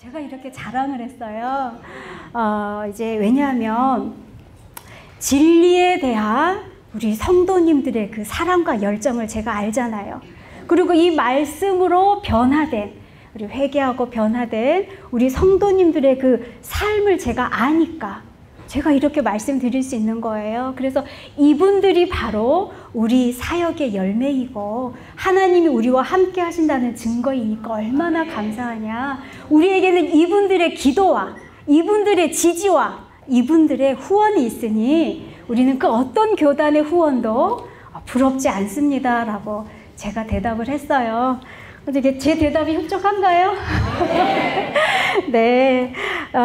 제가 이렇게 자랑을 했어요. 이제 왜냐하면 진리에 대한 우리 성도님들의 그 사랑과 열정을 제가 알잖아요. 그리고 이 말씀으로 변화된, 우리 회개하고 변화된 우리 성도님들의 그 삶을 제가 아니까 제가 이렇게 말씀드릴 수 있는 거예요. 그래서 이분들이 바로 우리 사역의 열매이고 하나님이 우리와 함께 하신다는 증거이니까 얼마나 감사하냐. 우리에게는 이분들의 기도와 이분들의 지지와 이분들의 후원이 있으니 우리는 그 어떤 교단의 후원도 부럽지 않습니다 라고 제가 대답을 했어요. 근데 제 대답이 흡족한가요? 네.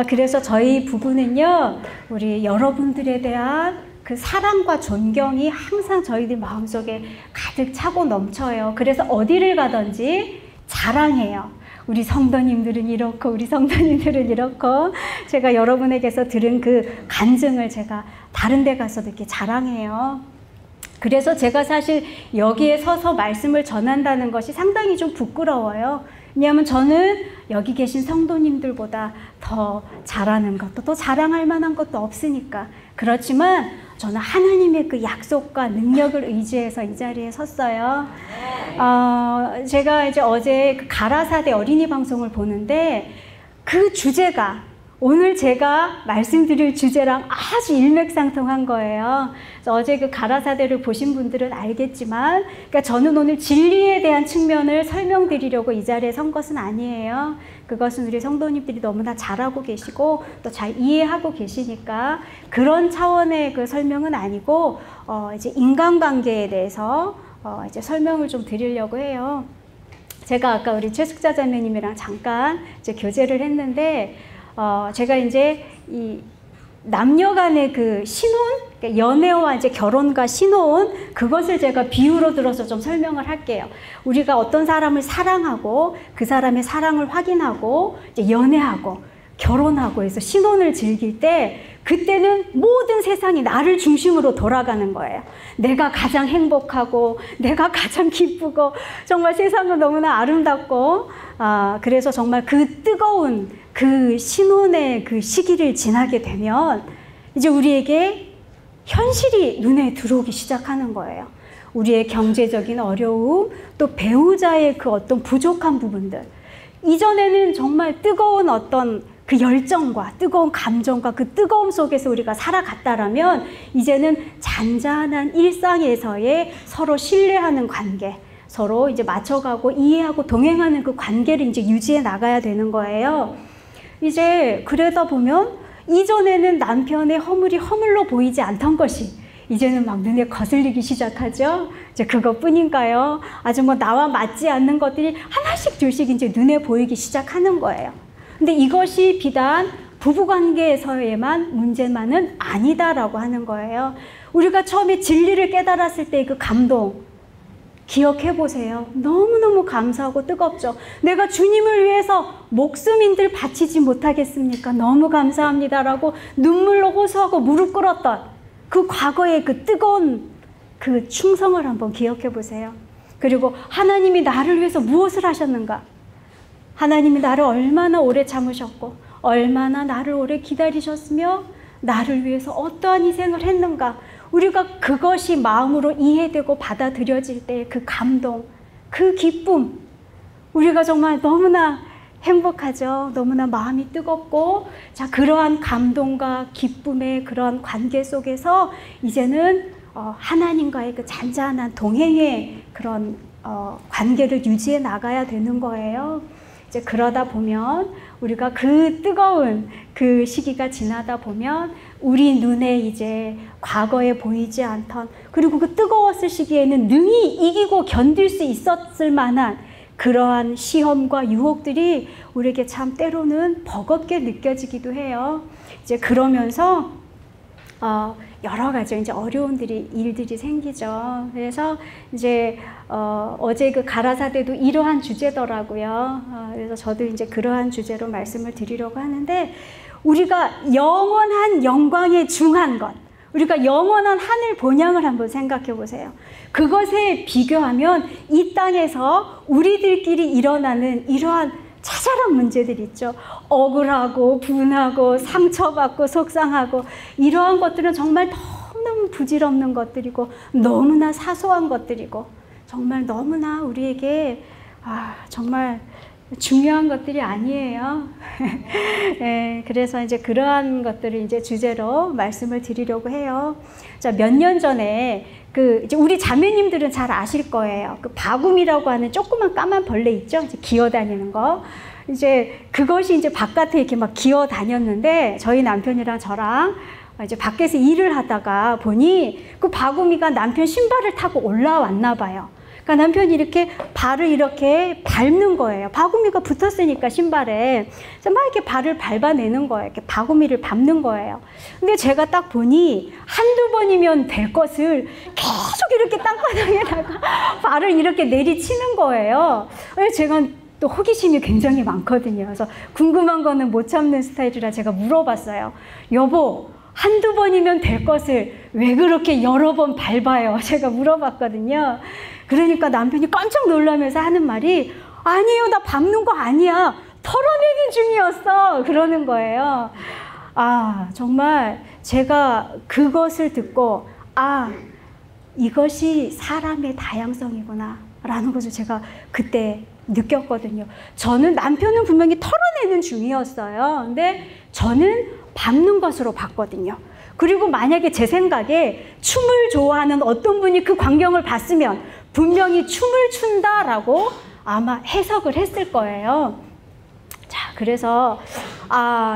그래서 저희 부부는요, 우리 여러분들에 대한 그 사랑과 존경이 항상 저희들 마음속에 가득 차고 넘쳐요. 그래서 어디를 가든지 자랑해요. 우리 성도님들은 이렇고 우리 성도님들은 이렇고 제가 여러분에게서 들은 그 간증을 제가 다른 데 가서도 이렇게 자랑해요. 그래서 제가 사실 여기에 서서 말씀을 전한다는 것이 상당히 좀 부끄러워요. 왜냐하면 저는 여기 계신 성도님들보다 더 잘하는 것도 또 자랑할 만한 것도 없으니까. 그렇지만 저는 하나님의 그 약속과 능력을 의지해서 이 자리에 섰어요. 제가 이제 어제 그 가라사대 어린이 방송을 보는데 그 주제가 오늘 제가 말씀드릴 주제랑 아주 일맥상통한 거예요. 그래서 어제 그 가라사대를 보신 분들은 알겠지만, 그러니까 저는 오늘 진리에 대한 측면을 설명드리려고 이 자리에 선 것은 아니에요. 그것은 우리 성도님들이 너무나 잘 알고 계시고 또 잘 이해하고 계시니까 그런 차원의 그 설명은 아니고 이제 인간관계에 대해서 이제 설명을 좀 드리려고 해요. 제가 아까 우리 최숙자 자매님이랑 잠깐 이제 교제를 했는데. 제가 이제 이 남녀 간의 그 신혼, 그러니까 연애와 이제 결혼과 신혼, 그것을 제가 비유로 들어서 좀 설명을 할게요. 우리가 어떤 사람을 사랑하고 그 사람의 사랑을 확인하고 이제 연애하고 결혼하고 해서 신혼을 즐길 때 그때는 모든 세상이 나를 중심으로 돌아가는 거예요. 내가 가장 행복하고 내가 가장 기쁘고 정말 세상은 너무나 아름답고 그래서 정말 그 뜨거운 그 신혼의 그 시기를 지나게 되면 이제 우리에게 현실이 눈에 들어오기 시작하는 거예요. 우리의 경제적인 어려움, 또 배우자의 그 어떤 부족한 부분들. 이전에는 정말 뜨거운 어떤 그 열정과 뜨거운 감정과 그 뜨거움 속에서 우리가 살아갔다라면 이제는 잔잔한 일상에서의 서로 신뢰하는 관계, 서로 이제 맞춰가고 이해하고 동행하는 그 관계를 이제 유지해 나가야 되는 거예요. 이제 그러다 보면 이전에는 남편의 허물이 허물로 보이지 않던 것이 이제는 막 눈에 거슬리기 시작하죠. 이제 그것뿐인가요? 아주 뭐 나와 맞지 않는 것들이 하나씩 둘씩 이제 눈에 보이기 시작하는 거예요. 근데 이것이 비단 부부관계에서에만 문제만은 아니다라고 하는 거예요. 우리가 처음에 진리를 깨달았을 때 그 감동 기억해 보세요. 너무너무 감사하고 뜨겁죠. 내가 주님을 위해서 목숨인들 바치지 못하겠습니까? 너무 감사합니다라고 눈물로 호소하고 무릎 꿇었던 그 과거의 그 뜨거운 그 충성을 한번 기억해 보세요. 그리고 하나님이 나를 위해서 무엇을 하셨는가? 하나님이 나를 얼마나 오래 참으셨고 얼마나 나를 오래 기다리셨으며 나를 위해서 어떠한 희생을 했는가? 우리가 그것이 마음으로 이해되고 받아들여질 때 그 감동, 그 기쁨, 우리가 정말 너무나 행복하죠. 너무나 마음이 뜨겁고, 자, 그러한 감동과 기쁨의 그러한 관계 속에서 이제는 하나님과의 그 잔잔한 동행의 그런 관계를 유지해 나가야 되는 거예요. 이제 그러다 보면 우리가 그 뜨거운 그 시기가 지나다 보면 우리 눈에 이제 과거에 보이지 않던, 그리고 그 뜨거웠을 시기에는 능히 이기고 견딜 수 있었을 만한 그러한 시험과 유혹들이 우리에게 참 때로는 버겁게 느껴지기도 해요. 이제 그러면서 여러 가지 이제 일들이 생기죠. 그래서 이제 어제 그 가라사대도 이러한 주제더라고요. 그래서 저도 이제 그러한 주제로 말씀을 드리려고 하는데, 우리가 영원한 영광에 중한 것, 우리가 영원한 하늘 본향을 한번 생각해 보세요. 그것에 비교하면 이 땅에서 우리들끼리 일어나는 이러한 자잘한 문제들 있죠. 억울하고 분하고 상처받고 속상하고 이러한 것들은 정말 너무너무 부질없는 것들이고 너무나 사소한 것들이고 정말 너무나 우리에게 정말 중요한 것들이 아니에요. 네, 그래서 이제 그러한 것들을 이제 주제로 말씀을 드리려고 해요. 자, 몇 년 전에 이제 우리 자매님들은 잘 아실 거예요. 바구미라고 하는 조그만 까만 벌레 있죠? 이제 기어 다니는 거. 이제 그것이 이제 바깥에 이렇게 막 기어 다녔는데 저희 남편이랑 저랑 이제 밖에서 일을 하다가 보니 그 바구미가 남편 신발을 타고 올라왔나 봐요. 그러니까 남편이 이렇게 발을 이렇게 밟는 거예요. 바구미가 붙었으니까 신발에. 그래서 막 이렇게 발을 밟아내는 거예요. 이렇게 바구미를 밟는 거예요. 근데 제가 딱 보니 한두 번이면 될 것을 계속 이렇게 땅바닥에다가 발을 이렇게 내리치는 거예요. 제가 또 호기심이 굉장히 많거든요. 그래서 궁금한 거는 못 참는 스타일이라 제가 물어봤어요. 여보, 한두 번이면 될 것을 왜 그렇게 여러 번 밟아요? 제가 물어봤거든요. 그러니까 남편이 깜짝 놀라면서 하는 말이 아니에요, 나 밟는 거 아니야. 털어내는 중이었어. 그러는 거예요. 정말 제가 그것을 듣고 이것이 사람의 다양성이구나 라는 것을 제가 그때 느꼈거든요. 저는 남편은 분명히 털어내는 중이었어요. 근데 저는 밟는 것으로 봤거든요. 그리고 만약에 제 생각에 춤을 좋아하는 어떤 분이 그 광경을 봤으면 분명히 춤을 춘다라고 아마 해석을 했을 거예요. 자, 그래서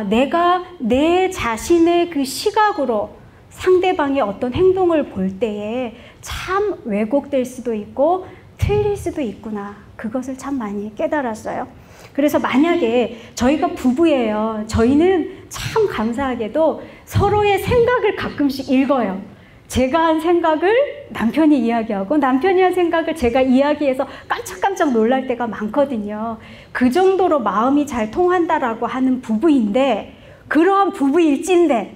내가 내 자신의 그 시각으로 상대방의 어떤 행동을 볼 때에 참 왜곡될 수도 있고 틀릴 수도 있구나. 그것을 참 많이 깨달았어요. 그래서 만약에 저희가 부부예요. 저희는 참 감사하게도 서로의 생각을 가끔씩 읽어요. 제가 한 생각을 남편이 이야기하고 남편이 한 생각을 제가 이야기해서 깜짝깜짝 놀랄 때가 많거든요. 그 정도로 마음이 잘 통한다라고 하는 부부인데 그러한 부부일진데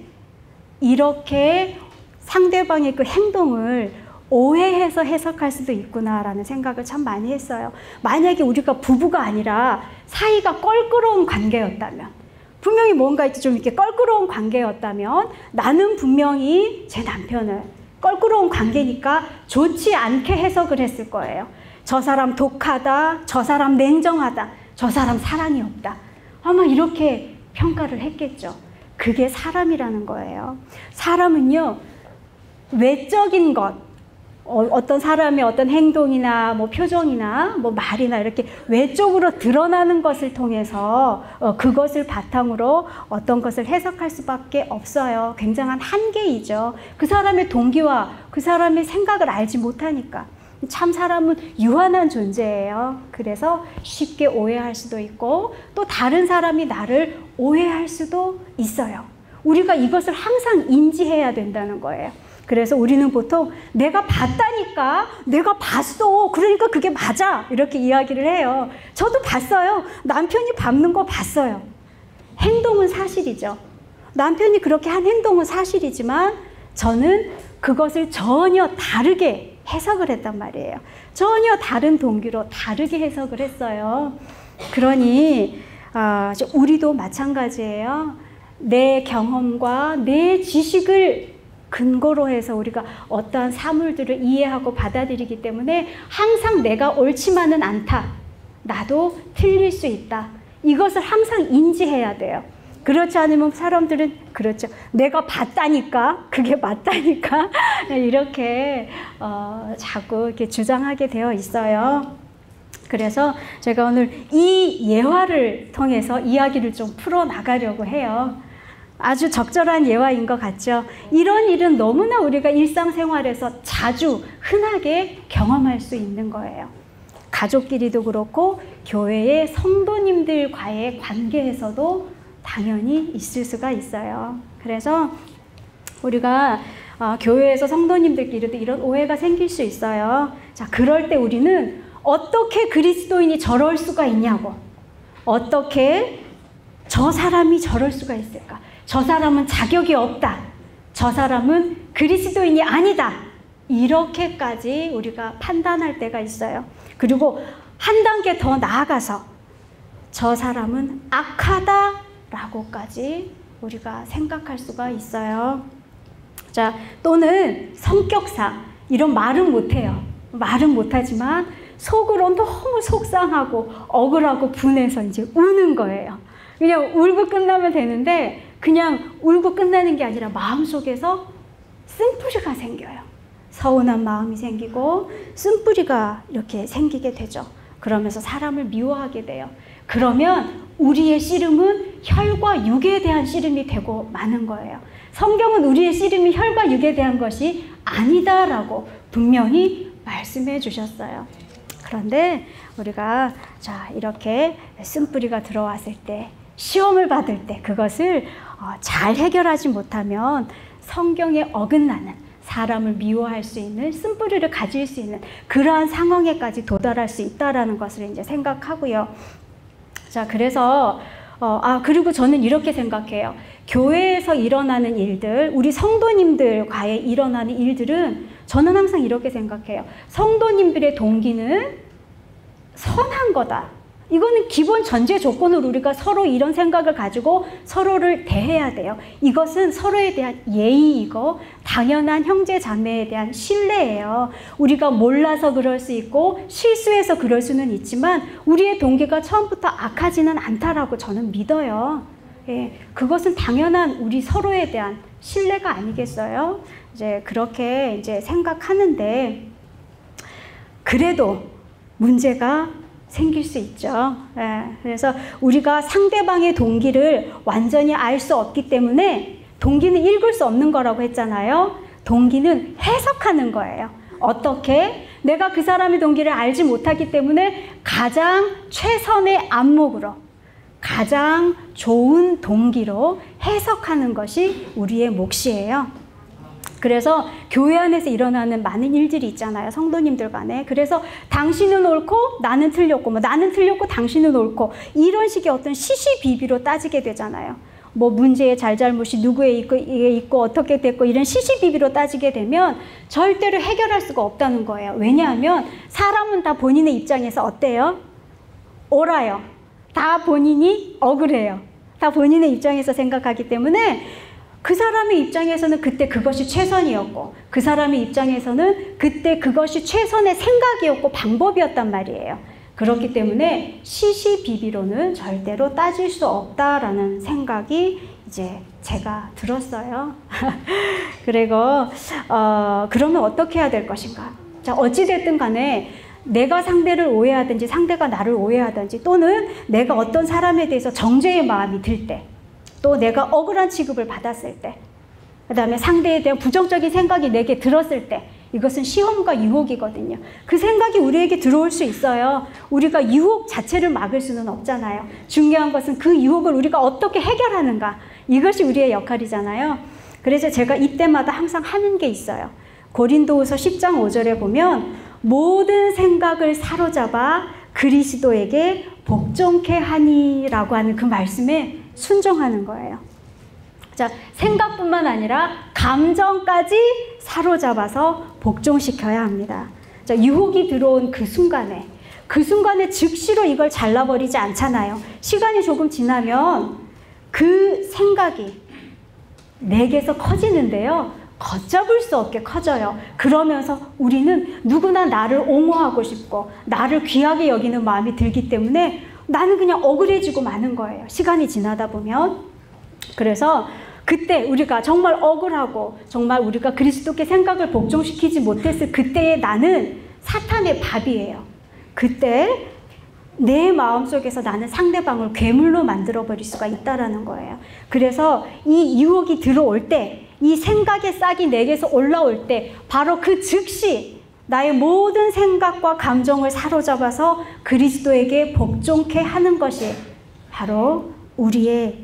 이렇게 상대방의 그 행동을 오해해서 해석할 수도 있구나라는 생각을 참 많이 했어요. 만약에 우리가 부부가 아니라 사이가 껄끄러운 관계였다면 분명히 뭔가 좀 이렇게 껄끄러운 관계였다면 나는 분명히 제 남편을 껄끄러운 관계니까 좋지 않게 해석을 했을 거예요. 저 사람 독하다, 저 사람 냉정하다, 저 사람 사랑이 없다. 아마 이렇게 평가를 했겠죠. 그게 사람이라는 거예요. 사람은요, 외적인 것, 어떤 사람의 어떤 행동이나 뭐 표정이나 뭐 말이나 이렇게 외적으로 드러나는 것을 통해서 그것을 바탕으로 어떤 것을 해석할 수밖에 없어요. 굉장한 한계이죠. 그 사람의 동기와 그 사람의 생각을 알지 못하니까. 참 사람은 유한한 존재예요. 그래서 쉽게 오해할 수도 있고 또 다른 사람이 나를 오해할 수도 있어요. 우리가 이것을 항상 인지해야 된다는 거예요. 그래서 우리는 보통 내가 봤다니까, 내가 봤어, 그러니까 그게 맞아, 이렇게 이야기를 해요. 저도 봤어요. 남편이 밟는 거 봤어요. 행동은 사실이죠. 남편이 그렇게 한 행동은 사실이지만 저는 그것을 전혀 다르게 해석을 했단 말이에요. 전혀 다른 동기로 다르게 해석을 했어요. 그러니 우리도 마찬가지예요. 내 경험과 내 지식을 근거로 해서 우리가 어떠한 사물들을 이해하고 받아들이기 때문에 항상 내가 옳지만은 않다. 나도 틀릴 수 있다. 이것을 항상 인지해야 돼요. 그렇지 않으면 사람들은 그렇죠. 내가 봤다니까, 그게 맞다니까 이렇게 자꾸 이렇게 주장하게 되어 있어요. 그래서 제가 오늘 이 예화를 통해서 이야기를 좀 풀어나가려고 해요. 아주 적절한 예화인 것 같죠. 이런 일은 너무나 우리가 일상생활에서 자주 흔하게 경험할 수 있는 거예요. 가족끼리도 그렇고 교회의 성도님들과의 관계에서도 당연히 있을 수가 있어요. 그래서 우리가 교회에서 성도님들끼리도 이런 오해가 생길 수 있어요. 자, 그럴 때 우리는 어떻게 그리스도인이 저럴 수가 있냐고, 어떻게 저 사람이 저럴 수가 있을까? 저 사람은 자격이 없다. 저 사람은 그리스도인이 아니다. 이렇게까지 우리가 판단할 때가 있어요. 그리고 한 단계 더 나아가서 저 사람은 악하다라고까지 우리가 생각할 수가 있어요. 자, 또는 성격상 이런 말은 못해요. 말은 못하지만 속으로 너무 속상하고 억울하고 분해서 이제 우는 거예요. 그냥 울고 끝나면 되는데 그냥 울고 끝나는 게 아니라 마음속에서 쓴뿌리가 생겨요. 서운한 마음이 생기고 쓴뿌리가 이렇게 생기게 되죠. 그러면서 사람을 미워하게 돼요. 그러면 우리의 씨름은 혈과 육에 대한 씨름이 되고 마는 거예요. 성경은 우리의 씨름이 혈과 육에 대한 것이 아니다라고 분명히 말씀해 주셨어요. 그런데 우리가 자 이렇게 쓴뿌리가 들어왔을 때, 시험을 받을 때 그것을 잘 해결하지 못하면 성경에 어긋나는, 사람을 미워할 수 있는, 쓴뿌리를 가질 수 있는 그러한 상황에까지 도달할 수 있다라는 것을 이제 생각하고요. 자, 그래서 그리고 저는 이렇게 생각해요. 교회에서 일어나는 일들, 우리 성도님들과의 일어나는 일들은 저는 항상 이렇게 생각해요. 성도님들의 동기는 선한 거다. 이거는 기본 전제 조건으로 우리가 서로 이런 생각을 가지고 서로를 대해야 돼요. 이것은 서로에 대한 예의이고 당연한 형제 자매에 대한 신뢰예요. 우리가 몰라서 그럴 수 있고 실수해서 그럴 수는 있지만 우리의 동기가 처음부터 악하지는 않다라고 저는 믿어요. 예, 그것은 당연한 우리 서로에 대한 신뢰가 아니겠어요? 이제 그렇게 이제 생각하는데 그래도 문제가 생길 수 있죠. 예, 그래서 우리가 상대방의 동기를 완전히 알 수 없기 때문에 동기는 읽을 수 없는 거라고 했잖아요. 동기는 해석하는 거예요. 어떻게? 내가 그 사람의 동기를 알지 못하기 때문에 가장 최선의 안목으로, 가장 좋은 동기로 해석하는 것이 우리의 몫이에요. 그래서 교회 안에서 일어나는 많은 일들이 있잖아요. 성도님들 간에. 그래서 당신은 옳고 나는 틀렸고, 나는 틀렸고 당신은 옳고, 이런 식의 어떤 시시비비로 따지게 되잖아요. 문제의 잘잘못이 누구에 있고 어떻게 됐고 이런 시시비비로 따지게 되면 절대로 해결할 수가 없다는 거예요. 왜냐하면 사람은 다 본인의 입장에서 어때요? 옳아요. 다 본인이 억울해요. 다 본인의 입장에서 생각하기 때문에 그 사람의 입장에서는 그때 그것이 최선이었고 그 사람의 입장에서는 그때 그것이 최선의 생각이었고 방법이었단 말이에요. 그렇기 때문에 시시비비로는 절대로 따질 수 없다라는 생각이 이제 제가 들었어요. 그리고 그러면 어떻게 해야 될 것인가? 자, 어찌됐든 간에 내가 상대를 오해하든지 상대가 나를 오해하든지 또는 내가 어떤 사람에 대해서 정죄의 마음이 들 때, 또 내가 억울한 취급을 받았을 때, 그 다음에 상대에 대한 부정적인 생각이 내게 들었을 때, 이것은 시험과 유혹이거든요. 그 생각이 우리에게 들어올 수 있어요. 우리가 유혹 자체를 막을 수는 없잖아요. 중요한 것은 그 유혹을 우리가 어떻게 해결하는가, 이것이 우리의 역할이잖아요. 그래서 제가 이때마다 항상 하는 게 있어요. 고린도후서 10장 5절에 보면 모든 생각을 사로잡아 그리스도에게 복종케 하니라고 하는 그 말씀에 순종하는 거예요. 자, 생각뿐만 아니라 감정까지 사로잡아서 복종시켜야 합니다. 자, 유혹이 들어온 그 순간에 즉시로 이걸 잘라버리지 않잖아요. 시간이 조금 지나면 그 생각이 내게서 커지는데요. 걷잡을 수 없게 커져요. 그러면서 우리는 누구나 나를 옹호하고 싶고 나를 귀하게 여기는 마음이 들기 때문에 나는 그냥 억울해지고 마는 거예요. 시간이 지나다 보면. 그래서 그때 우리가 정말 억울하고 정말 우리가 그리스도께 생각을 복종시키지 못했을 그때의 나는 사탄의 밥이에요. 그때 내 마음속에서 나는 상대방을 괴물로 만들어버릴 수가 있다라는 거예요. 그래서 이 유혹이 들어올 때, 이 생각의 싹이 내게서 올라올 때 바로 그 즉시 나의 모든 생각과 감정을 사로잡아서 그리스도에게 복종케 하는 것이 바로 우리의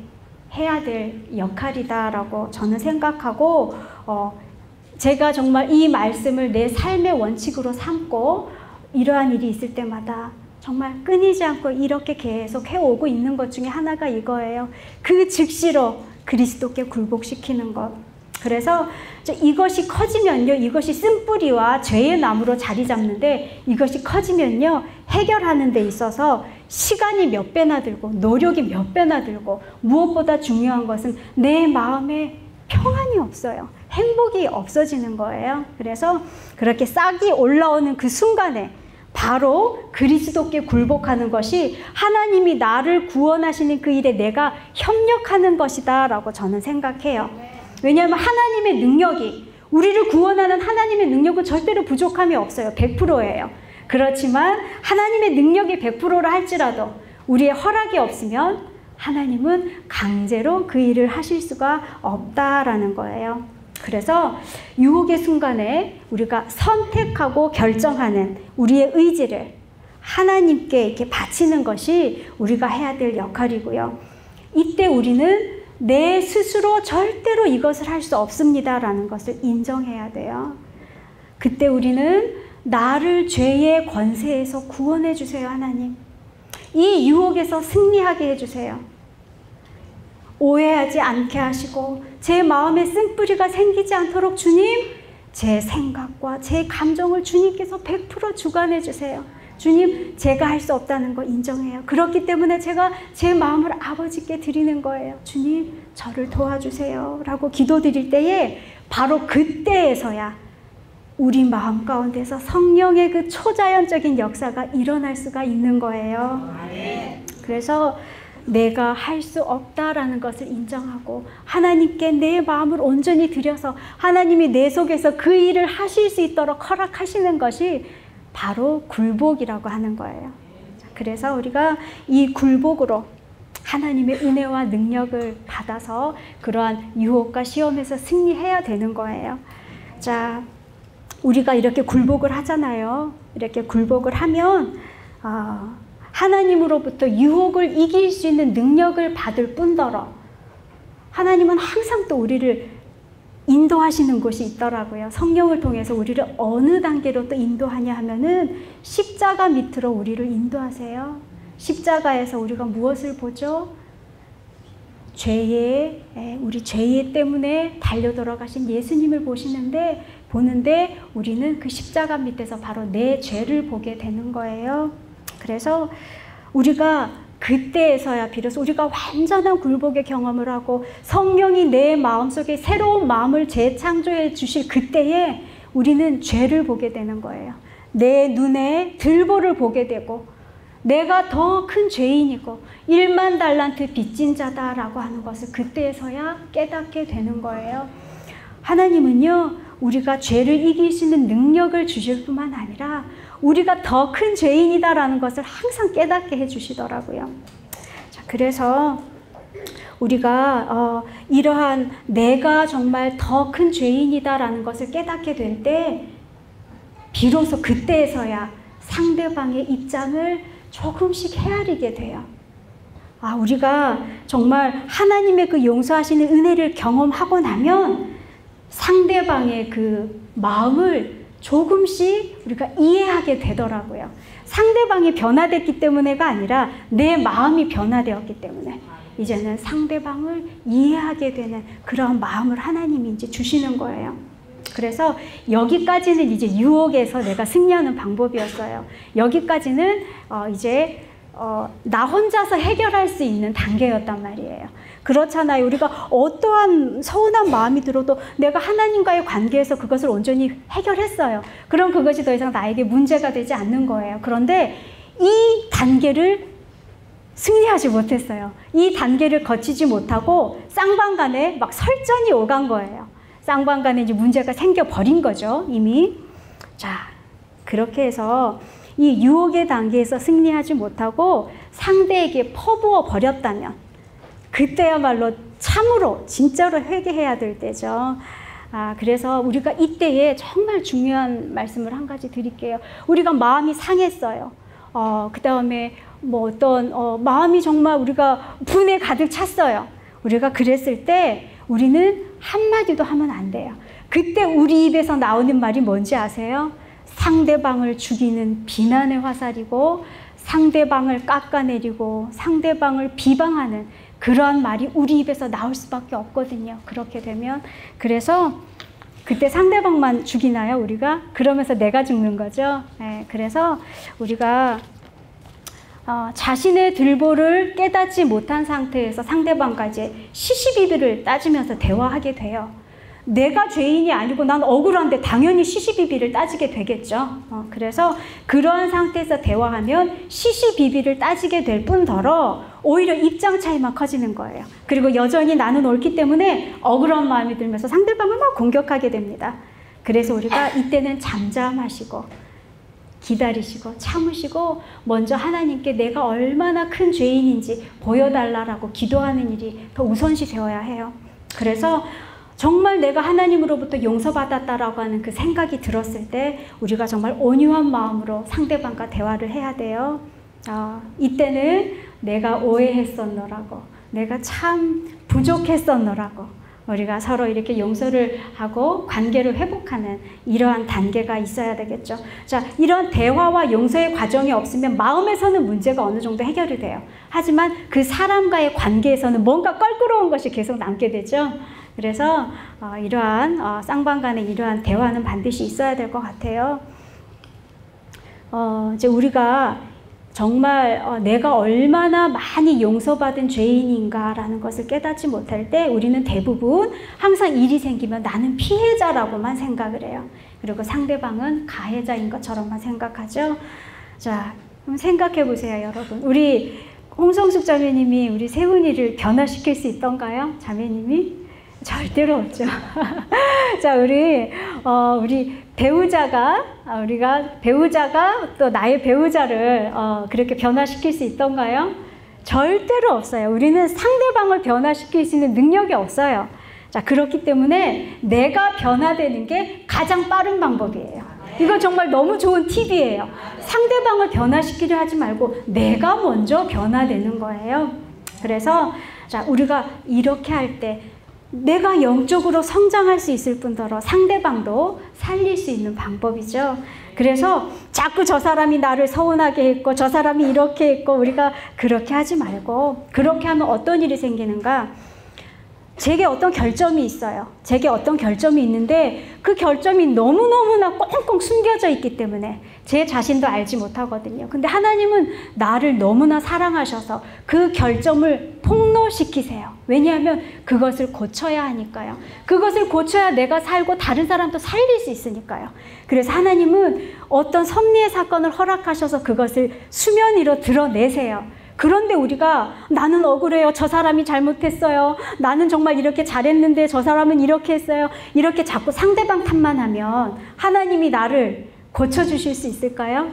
해야 될 역할이다라고 저는 생각하고, 제가 정말 이 말씀을 내 삶의 원칙으로 삼고 이러한 일이 있을 때마다 정말 끊이지 않고 이렇게 계속 해오고 있는 것 중에 하나가 이거예요. 그 즉시로 그리스도께 굴복시키는 것. 그래서 이것이 커지면요, 이것이 쓴뿌리와 죄의 나무로 자리 잡는데 이것이 커지면요, 해결하는 데 있어서 시간이 몇 배나 들고 노력이 몇 배나 들고 무엇보다 중요한 것은 내 마음에 평안이 없어요. 행복이 없어지는 거예요. 그래서 그렇게 싹이 올라오는 그 순간에 바로 그리스도께 굴복하는 것이 하나님이 나를 구원하시는 그 일에 내가 협력하는 것이다 라고 저는 생각해요. 왜냐하면 하나님의 능력이, 우리를 구원하는 하나님의 능력은 절대로 부족함이 없어요. 100%예요. 그렇지만 하나님의 능력이 100%라 할지라도 우리의 허락이 없으면 하나님은 강제로 그 일을 하실 수가 없다라는 거예요. 그래서 유혹의 순간에 우리가 선택하고 결정하는 우리의 의지를 하나님께 이렇게 바치는 것이 우리가 해야 될 역할이고요. 이때 우리는 내 스스로 절대로 이것을 할 수 없습니다라는 것을 인정해야 돼요. 그때 우리는 나를 죄의 권세에서 구원해 주세요, 하나님. 이 유혹에서 승리하게 해주세요. 오해하지 않게 하시고 제 마음에 쓴뿌리가 생기지 않도록 주님, 제 생각과 제 감정을 주님께서 100% 주관해 주세요. 주님, 제가 할 수 없다는 거 인정해요. 그렇기 때문에 제가 제 마음을 아버지께 드리는 거예요. 주님, 저를 도와주세요 라고 기도드릴 때에 바로 그때에서야 우리 마음 가운데서 성령의 그 초자연적인 역사가 일어날 수가 있는 거예요. 그래서 내가 할 수 없다라는 것을 인정하고 하나님께 내 마음을 온전히 드려서 하나님이 내 속에서 그 일을 하실 수 있도록 허락하시는 것이 바로 굴복이라고 하는 거예요. 그래서 우리가 이 굴복으로 하나님의 은혜와 능력을 받아서 그러한 유혹과 시험에서 승리해야 되는 거예요. 자, 우리가 이렇게 굴복을 하잖아요. 이렇게 굴복을 하면 하나님으로부터 유혹을 이길 수 있는 능력을 받을 뿐더러 하나님은 항상 또 우리를 인도하시는 곳이 있더라고요. 성령을 통해서 우리를 어느 단계로 또 인도하냐 하면은 십자가 밑으로 우리를 인도하세요. 십자가에서 우리가 무엇을 보죠? 우리 죄의 때문에 달려 돌아가신 예수님을 보는데 우리는 그 십자가 밑에서 바로 내 죄를 보게 되는 거예요. 그래서 우리가 그때에서야 비로소 우리가 완전한 굴복의 경험을 하고 성령이 내 마음속에 새로운 마음을 재창조해 주실 그때에 우리는 죄를 보게 되는 거예요. 내 눈에 들보를 보게 되고 내가 더 큰 죄인이고 1만 달란트 빚진 자다라고 하는 것을 그때에서야 깨닫게 되는 거예요. 하나님은요, 우리가 죄를 이길 수 있는 능력을 주실 뿐만 아니라 우리가 더 큰 죄인이다라는 것을 항상 깨닫게 해주시더라고요. 자, 그래서 우리가 이러한 내가 정말 더 큰 죄인이다라는 것을 깨닫게 될 때 비로소 그때에서야 상대방의 입장을 조금씩 헤아리게 돼요. 우리가 정말 하나님의 그 용서하시는 은혜를 경험하고 나면 상대방의 그 마음을 조금씩 우리가 이해하게 되더라고요. 상대방이 변화됐기 때문에가 아니라 내 마음이 변화되었기 때문에 이제는 상대방을 이해하게 되는 그런 마음을 하나님이 이제 주시는 거예요. 그래서 여기까지는 이제 유혹에서 내가 승리하는 방법이었어요. 여기까지는 이제 나 혼자서 해결할 수 있는 단계였단 말이에요. 그렇잖아요. 우리가 어떠한 서운한 마음이 들어도 내가 하나님과의 관계에서 그것을 온전히 해결했어요. 그럼 그것이 더 이상 나에게 문제가 되지 않는 거예요. 그런데 이 단계를 승리하지 못했어요. 이 단계를 거치지 못하고 쌍방간에 막 설전이 오간 거예요. 쌍방간에 이제 문제가 생겨버린 거죠, 이미. 자, 그렇게 해서 이 유혹의 단계에서 승리하지 못하고 상대에게 퍼부어 버렸다면 그때야말로 참으로 진짜로 회개해야 될 때죠. 그래서 우리가 이때에 정말 중요한 말씀을 한 가지 드릴게요. 우리가 마음이 상했어요. 그 다음에 뭐 어떤 마음이 정말 우리가 분에 가득 찼어요. 우리가 그랬을 때 우리는 한마디도 하면 안 돼요. 그때 우리 입에서 나오는 말이 뭔지 아세요? 상대방을 죽이는 비난의 화살이고 상대방을 깎아내리고 상대방을 비방하는 그러한 말이 우리 입에서 나올 수밖에 없거든요. 그렇게 되면. 그래서 그때 상대방만 죽이나요, 우리가? 그러면서 내가 죽는 거죠. 네, 그래서 우리가 자신의 들보를 깨닫지 못한 상태에서 상대방과 이제 시시비비를 따지면서 대화하게 돼요. 내가 죄인이 아니고 난 억울한데 당연히 시시비비를 따지게 되겠죠. 그래서 그러한 상태에서 대화하면 시시비비를 따지게 될 뿐더러 오히려 입장 차이만 커지는 거예요. 그리고 여전히 나는 옳기 때문에 억울한 마음이 들면서 상대방을 막 공격하게 됩니다. 그래서 우리가 이때는 잠잠하시고 기다리시고 참으시고 먼저 하나님께 내가 얼마나 큰 죄인인지 보여달라고 기도하는 일이 더 우선시 되어야 해요. 그래서 정말 내가 하나님으로부터 용서받았다라고 하는 그 생각이 들었을 때 우리가 정말 온유한 마음으로 상대방과 대화를 해야 돼요. 이때는 내가 오해했었노라고, 내가 참 부족했었노라고 우리가 서로 이렇게 용서를 하고 관계를 회복하는 이러한 단계가 있어야 되겠죠. 자, 이런 대화와 용서의 과정이 없으면 마음에서는 문제가 어느 정도 해결이 돼요. 하지만 그 사람과의 관계에서는 뭔가 껄끄러운 것이 계속 남게 되죠. 그래서 이러한 쌍방간의 이러한 대화는 반드시 있어야 될 것 같아요. 이제 우리가 정말 내가 얼마나 많이 용서받은 죄인인가라는 것을 깨닫지 못할 때 우리는 대부분 항상 일이 생기면 나는 피해자라고만 생각을 해요. 그리고 상대방은 가해자인 것처럼만 생각하죠. 자, 그럼 생각해 보세요, 여러분. 우리 홍성숙 자매님이 우리 세훈이를 변화시킬 수 있던가요? 자매님이? 절대로 없죠. 자, 우리 배우자가 또 나의 배우자를 그렇게 변화시킬 수 있던가요? 절대로 없어요. 우리는 상대방을 변화시킬 수 있는 능력이 없어요. 자, 그렇기 때문에 내가 변화되는 게 가장 빠른 방법이에요. 이거 정말 너무 좋은 팁이에요. 상대방을 변화시키려 하지 말고 내가 먼저 변화되는 거예요. 그래서 자, 우리가 이렇게 할 때 내가 영적으로 성장할 수 있을 뿐더러 상대방도 살릴 수 있는 방법이죠. 그래서 자꾸 저 사람이 나를 서운하게 했고 저 사람이 이렇게 했고 우리가 그렇게 하지 말고, 그렇게 하면 어떤 일이 생기는가? 제게 어떤 결점이 있어요. 제게 어떤 결점이 있는데 그 결점이 너무너무나 꽁꽁 숨겨져 있기 때문에 제 자신도 알지 못하거든요. 근데 하나님은 나를 너무나 사랑하셔서 그 결점을 폭로시키세요. 왜냐하면 그것을 고쳐야 하니까요. 그것을 고쳐야 내가 살고 다른 사람도 살릴 수 있으니까요. 그래서 하나님은 어떤 섭리의 사건을 허락하셔서 그것을 수면 위로 드러내세요. 그런데 우리가 나는 억울해요. 저 사람이 잘못했어요. 나는 정말 이렇게 잘했는데 저 사람은 이렇게 했어요. 이렇게 자꾸 상대방 탓만 하면 하나님이 나를 고쳐주실 수 있을까요?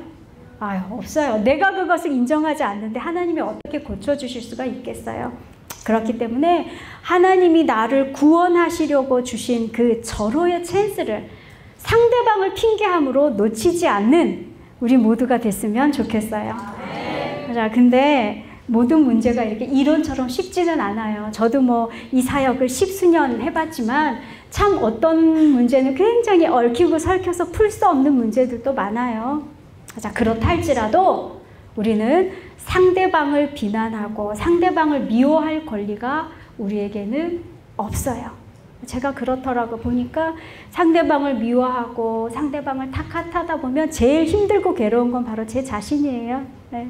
아유, 없어요. 내가 그것을 인정하지 않는데 하나님이 어떻게 고쳐주실 수가 있겠어요? 그렇기 때문에 하나님이 나를 구원하시려고 주신 그 절호의 찬스를 상대방을 핑계함으로 놓치지 않는 우리 모두가 됐으면 좋겠어요. 자, 근데 모든 문제가 이렇게 이론처럼 쉽지는 않아요. 저도 뭐 이 사역을 10수년 해봤지만 참 어떤 문제는 굉장히 얽히고 설켜서 풀 수 없는 문제들도 많아요. 자, 그렇다 할지라도 우리는 상대방을 비난하고 상대방을 미워할 권리가 우리에게는 없어요. 제가 그렇더라고 보니까 상대방을 미워하고 상대방을 탓하다 보면 제일 힘들고 괴로운 건 바로 제 자신이에요. 네.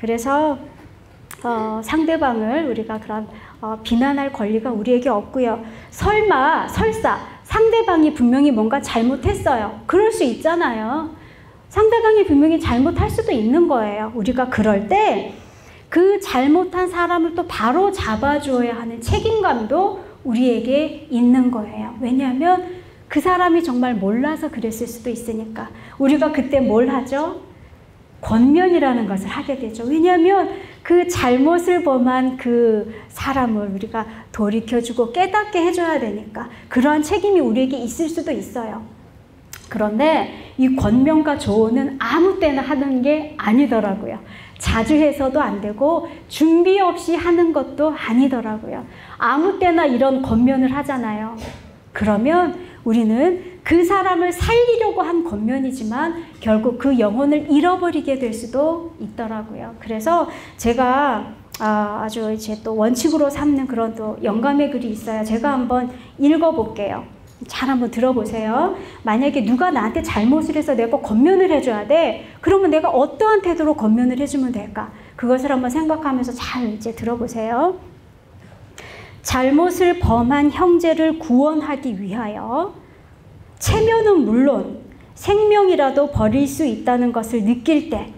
그래서 상대방을 우리가 그런 비난할 권리가 우리에게 없고요. 설사 상대방이 분명히 뭔가 잘못했어요. 그럴 수 있잖아요. 상대방이 분명히 잘못할 수도 있는 거예요. 우리가 그럴 때 그 잘못한 사람을 또 바로 잡아줘야 하는 책임감도 우리에게 있는 거예요. 왜냐하면 그 사람이 정말 몰라서 그랬을 수도 있으니까. 우리가 그때 뭘 하죠? 권면이라는 것을 하게 되죠. 왜냐하면 그 잘못을 범한 그 사람을 우리가 돌이켜주고 깨닫게 해줘야 되니까 그러한 책임이 우리에게 있을 수도 있어요. 그런데 이 권면과 조언은 아무 때나 하는 게 아니더라고요. 자주 해서도 안 되고 준비 없이 하는 것도 아니더라고요. 아무 때나 이런 권면을 하잖아요. 그러면 우리는 그 사람을 살리려고 한 권면이지만 결국 그 영혼을 잃어버리게 될 수도 있더라고요. 그래서 제가 아주 이제 또 원칙으로 삼는 그런 또 영감의 글이 있어요. 제가 한번 읽어볼게요. 잘 한번 들어보세요. 만약에 누가 나한테 잘못을 해서 내가 권면을 해줘야 돼. 그러면 내가 어떠한 태도로 권면을 해주면 될까? 그것을 한번 생각하면서 잘 이제 들어보세요. 잘못을 범한 형제를 구원하기 위하여 체면은 물론 생명이라도 버릴 수 있다는 것을 느낄 때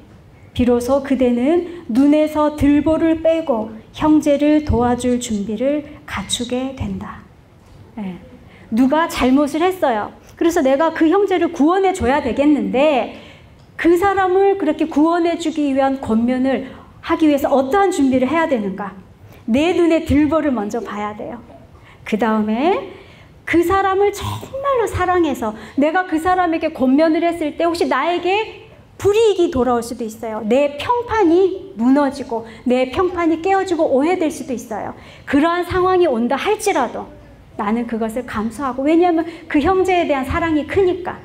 비로소 그대는 눈에서 들보를 빼고 형제를 도와줄 준비를 갖추게 된다. 네. 누가 잘못을 했어요. 그래서 내가 그 형제를 구원해 줘야 되겠는데 그 사람을 그렇게 구원해 주기 위한 권면을 하기 위해서 어떠한 준비를 해야 되는가? 내 눈에 들보를 먼저 봐야 돼요. 그 다음에 그 사람을 정말로 사랑해서 내가 그 사람에게 권면을 했을 때 혹시 나에게 불이익이 돌아올 수도 있어요. 내 평판이 무너지고 내 평판이 깨어지고 오해될 수도 있어요. 그러한 상황이 온다 할지라도 나는 그것을 감수하고, 왜냐하면 그 형제에 대한 사랑이 크니까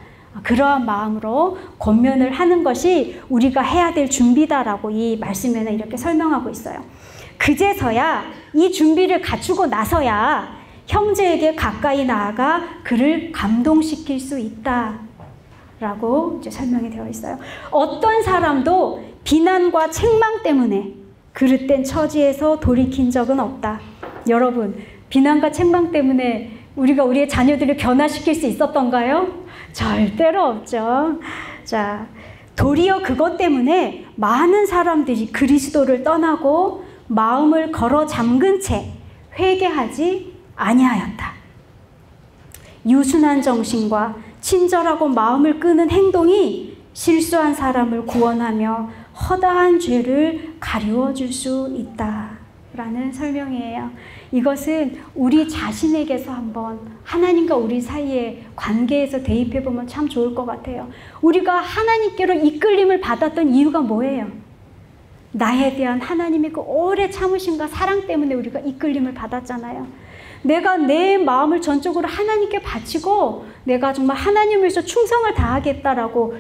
그러한 마음으로 권면을 하는 것이 우리가 해야 될 준비다라고 이 말씀에는 이렇게 설명하고 있어요. 그제서야 이 준비를 갖추고 나서야 형제에게 가까이 나아가 그를 감동시킬 수 있다라고 이제 설명이 되어 있어요. 어떤 사람도 비난과 책망 때문에 그릇된 처지에서 돌이킨 적은 없다. 여러분, 비난과 책망 때문에 우리가 우리의 자녀들을 변화시킬 수 있었던가요? 절대로 없죠. 자, 도리어 그것 때문에 많은 사람들이 그리스도를 떠나고 마음을 걸어 잠근 채 회개하지 아니하였다. 유순한 정신과 친절하고 마음을 끄는 행동이 실수한 사람을 구원하며 허다한 죄를 가리워 줄 수 있다라는 설명이에요. 이것은 우리 자신에게서 한번 하나님과 우리 사이의 관계에서 대입해 보면 참 좋을 것 같아요. 우리가 하나님께로 이끌림을 받았던 이유가 뭐예요? 나에 대한 하나님의 그 오래 참으심과 사랑 때문에 우리가 이끌림을 받았잖아요. 내가 내 마음을 전적으로 하나님께 바치고 내가 정말 하나님을 위해서 충성을 다하겠다라고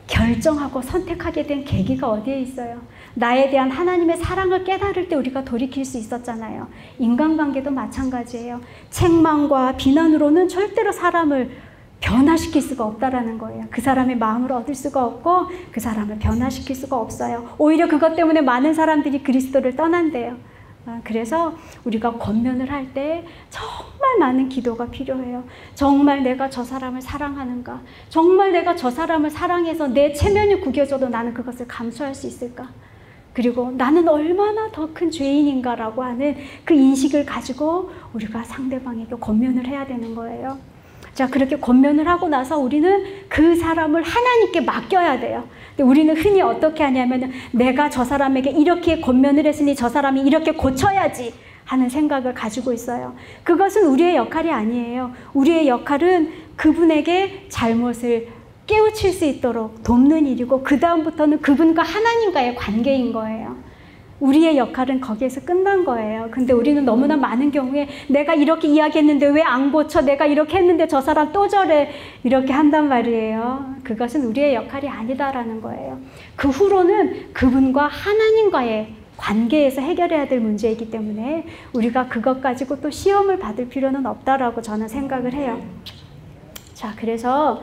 결정하고 선택하게 된 계기가 어디에 있어요? 나에 대한 하나님의 사랑을 깨달을 때 우리가 돌이킬 수 있었잖아요. 인간관계도 마찬가지예요. 책망과 비난으로는 절대로 사람을 변화시킬 수가 없다라는 거예요. 그 사람의 마음을 얻을 수가 없고 그 사람을 변화시킬 수가 없어요. 오히려 그것 때문에 많은 사람들이 그리스도를 떠난대요. 그래서 우리가 권면을 할 때 정말 많은 기도가 필요해요. 정말 내가 저 사람을 사랑하는가? 정말 내가 저 사람을 사랑해서 내 체면이 구겨져도 나는 그것을 감수할 수 있을까? 그리고 나는 얼마나 더 큰 죄인인가라고 하는 그 인식을 가지고 우리가 상대방에게 권면을 해야 되는 거예요. 자, 그렇게 권면을 하고 나서 우리는 그 사람을 하나님께 맡겨야 돼요. 근데 우리는 흔히 어떻게 하냐면 내가 저 사람에게 이렇게 권면을 했으니 저 사람이 이렇게 고쳐야지 하는 생각을 가지고 있어요. 그것은 우리의 역할이 아니에요. 우리의 역할은 그분에게 잘못을 깨우칠 수 있도록 돕는 일이고 그 다음부터는 그분과 하나님과의 관계인 거예요. 우리의 역할은 거기에서 끝난 거예요. 근데 우리는 너무나 많은 경우에 내가 이렇게 이야기했는데 왜 안 고쳐? 내가 이렇게 했는데 저 사람 또 저래. 이렇게 한단 말이에요. 그것은 우리의 역할이 아니다라는 거예요. 그 후로는 그분과 하나님과의 관계에서 해결해야 될 문제이기 때문에 우리가 그것 가지고 또 시험을 받을 필요는 없다라고 저는 생각을 해요. 자, 그래서